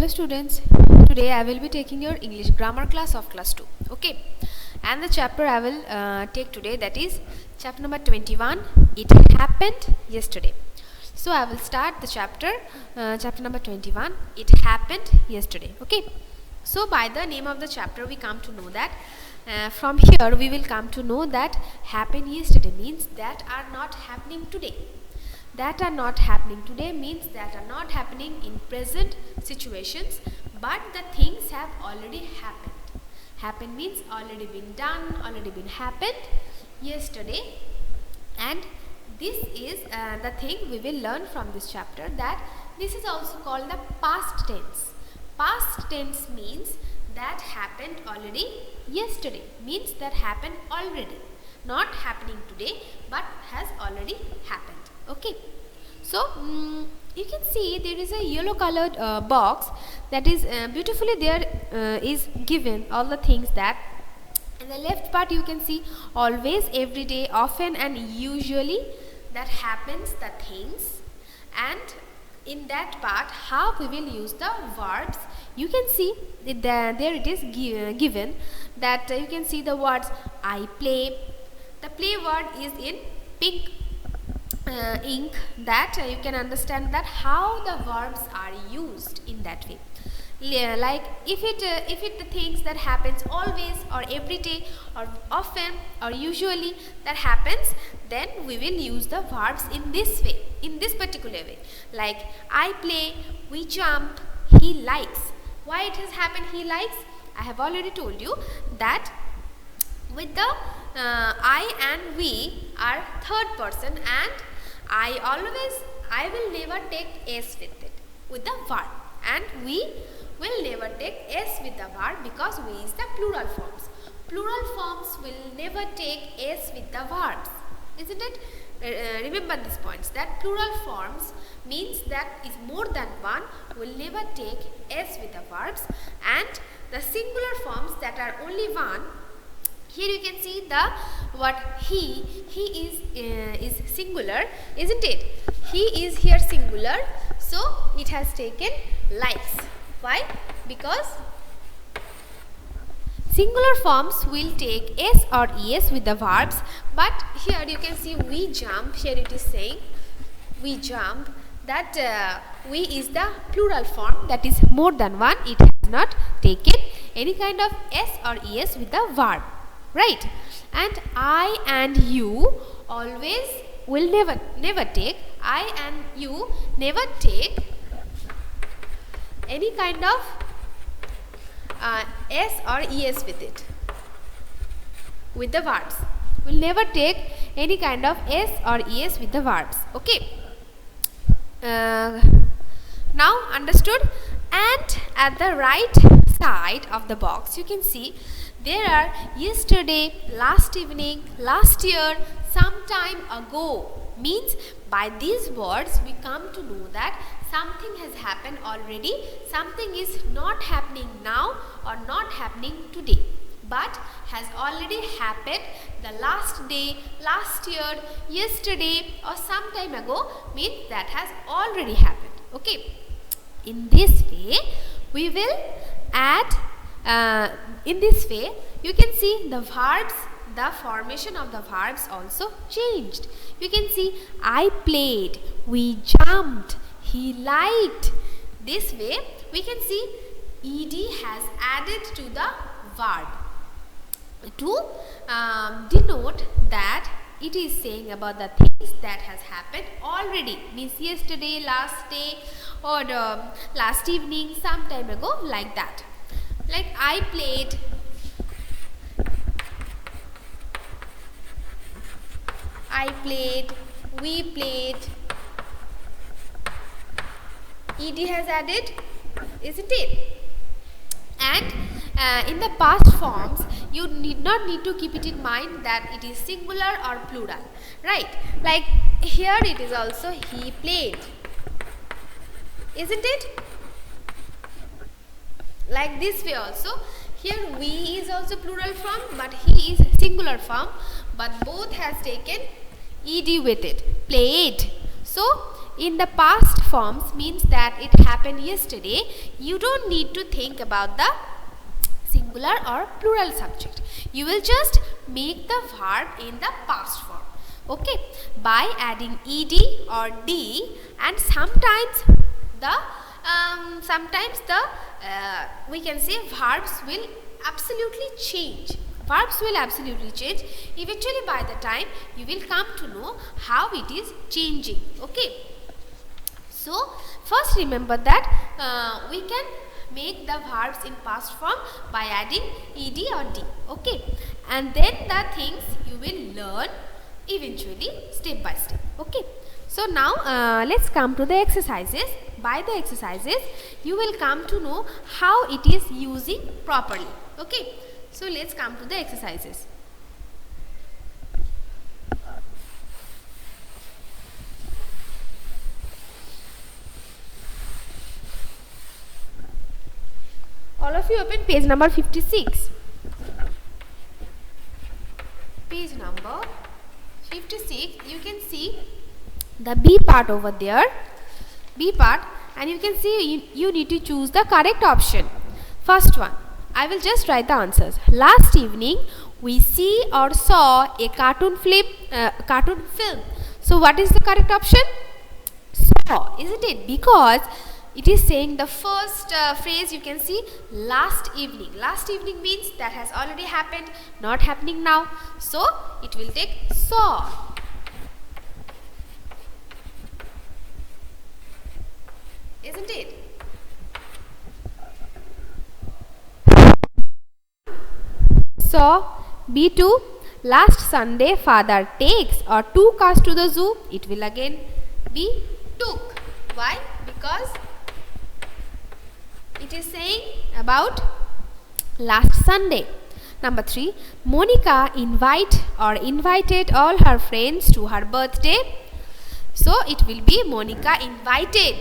Hello students, today I will be taking your English grammar class of class 2. Okay, and the chapter I will take today, that is chapter number 21, It Happened Yesterday. So I will start the chapter number 21, It Happened Yesterday. Okay, so by the name of the chapter we come to know that from here we will come to know that happened yesterday means that are not happening today. That are not happening today means that are not happening in present situations, but the things have already happened. Happen means already been done, already been happened yesterday, and this is the thing we will learn from this chapter, that this is also called the past tense. Past tense means that happened already yesterday, means that happened already, not happening today but has already happened. Okay, so you can see there is a yellow colored box that is beautifully there is given all the things that in the left part you can see always, every day, often and usually, that happens the things, and in that part how we will use the verbs. You can see there it is given that you can see the words I play. The play word is in pink ink, that you can understand that how the verbs are used in that way. Like if it the things that happens always or every day or often or usually that happens, then we will use the verbs in this way, in this particular way. Like I play, we jump, he likes. Why it has happened he likes? I have already told you that with the I and we are third person, and I will never take s with the verb, and we will never take s with the verb because we is the plural forms. Plural forms will never take s with the verbs, isn't it? Remember these points, that plural forms means that is more than one will never take s with the verbs, and the singular forms that are only one. Here you can see the what he is singular, isn't it? He is here singular, so it has taken likes. Why? Because singular forms will take s or es with the verbs, but here you can see we jump. Here it is saying we jump, that we is the plural form, that is more than one. It has not taken any kind of s or es with the verb. Right, and I and you always will never take. I and you never take any kind of s or es with it, with the verbs. Will never take any kind of s or es with the verbs. Okay. Now understood? And at the right side of the box you can see there are yesterday, last evening, last year, some time ago. Means by these words we come to know that something has happened already, something is not happening now or not happening today, but has already happened the last day, last year, yesterday or some time ago, means that has already happened. Okay, in this way we will add in this way you can see the verbs, the formation of the verbs also changed. You can see I played, we jumped, he liked. This way we can see ed has added to the verb to denote that it is saying about the things that has happened already, means yesterday, last day or last evening, some time ago, like that. Like I played, we played, ed has added, isn't it? And in the past forms you need not need to keep it in mind that it is singular or plural, right? Like here it is also he played, isn't it? Like this way also, here we is also plural form but he is singular form, but both has taken ed with it, played. So in the past forms means that it happened yesterday. You don't need to think about the singular or plural subject. You will just make the verb in the past form. Okay, by adding ed or d, and sometimes the we can say verbs will absolutely change. Verbs will absolutely change. Eventually, by the time you will come to know how it is changing. Okay. So first remember that we can make the verbs in past form by adding ed or d. Okay, and then the things you will learn eventually step by step. Okay. So now let's come to the exercises. By the exercises you will come to know how it is using properly. Okay. So let's come to the exercises. All of you open page number 56. Page number 56, you can see the B part over there. B part, and you can see you need to choose the correct option. First one, I will just write the answers. Last evening we see or saw a cartoon film. So what is the correct option? Saw, isn't it? Because it is saying the first phrase, you can see last evening. Last evening means that has already happened, not happening now. So it will take saw. Isn't it? So B2, last Sunday father takes or took us to the zoo. It will again be took. Why? Because it is saying about last Sunday. Number 3, Monica invited all her friends to her birthday. So it will be Monica invited.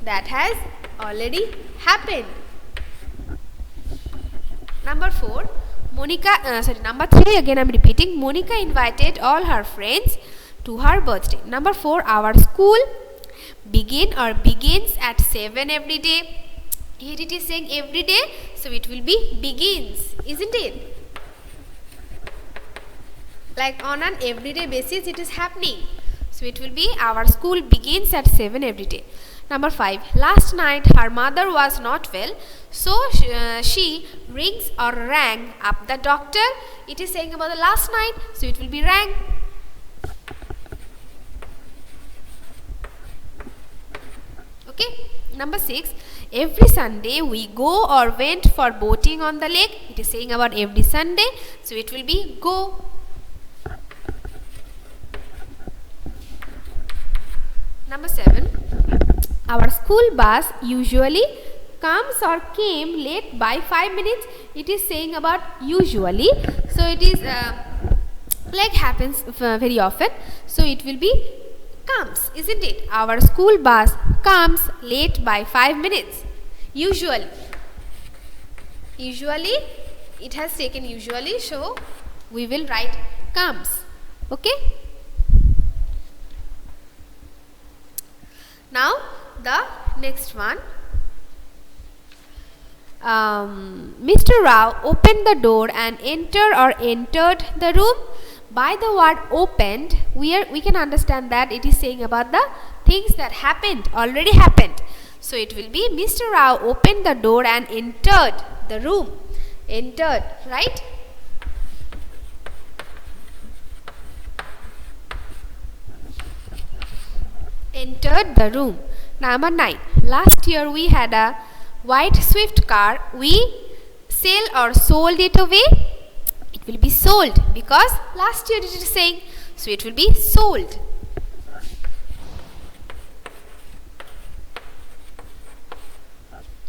That has already happened. Number 4, number 3 again I am repeating. Monica invited all her friends to her birthday. Number 4, our school begins at 7 every day. Here it is saying every day, so it will be begins, isn't it? Like on an everyday basis it is happening. So it will be our school begins at 7 every day. Number 5, last night her mother was not well, so she rings or rang up the doctor. It is saying about the last night, so it will be rang. Okay. Number 6, every Sunday we go or went for boating on the lake. It is saying about every Sunday, so it will be go. Number 7, our school bus usually comes or came late by 5 minutes. It is saying about usually, so it is like happens very often, so it will be comes, isn't it? Our school bus comes late by 5 minutes. Usually it has taken usually, so we will write comes. Okay. Now the next one, Mr. Rao opened the door and entered the room. By the word opened, we can understand that it is saying about the things that happened, already happened. So it will be Mr. Rao opened the door and entered the room. Entered, right? Entered the room. Number 9, last year we had a white Swift car. We sell or sold it away. It will be sold because last year it is saying, so it will be sold.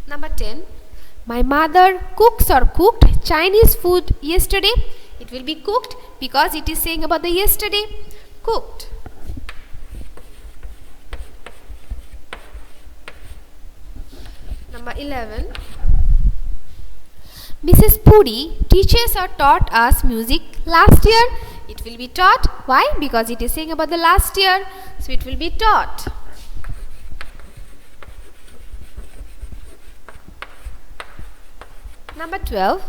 Number 10, my mother cooks or cooked Chinese food yesterday. It will be cooked because it is saying about the yesterday. Cooked. Number 11, Mrs. Puri teaches or taught us music last year. It will be taught. Why? Because it is saying about the last year. So it will be taught. Number 12.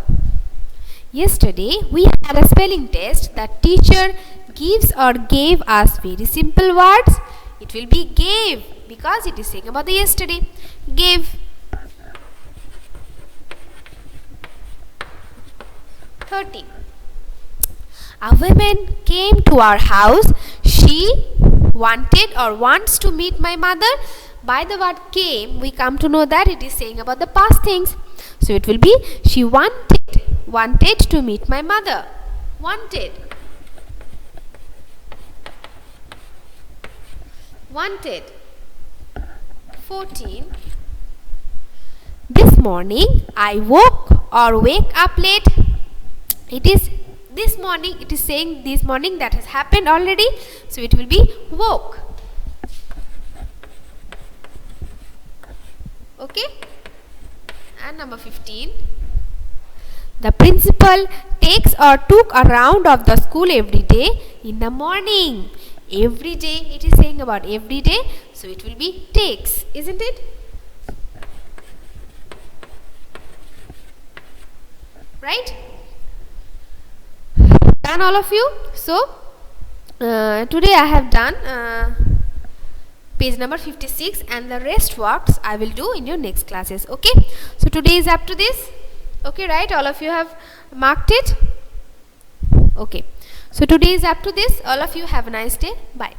Yesterday we had a spelling test. The teacher gives or gave us very simple words. It will be gave because it is saying about the yesterday. Gave. 13. A woman came to our house. She wanted or wants to meet my mother. By the word came, we come to know that it is saying about the past things. So it will be she wanted to meet my mother. Wanted. 14. This morning I woke or wake up late. It is this morning, it is saying this morning, that has happened already. So it will be woke. Okay. And number 15. The principal takes or took a round of the school every day in the morning. Every day, it is saying about every day. So it will be takes, isn't it? Right? Done all of you? So today I have done page number 56, and the rest works I will do in your next classes. Okay, so today is up to this. Okay, right? All of you have marked it. Okay, so today is up to this. All of you have a nice day. Bye.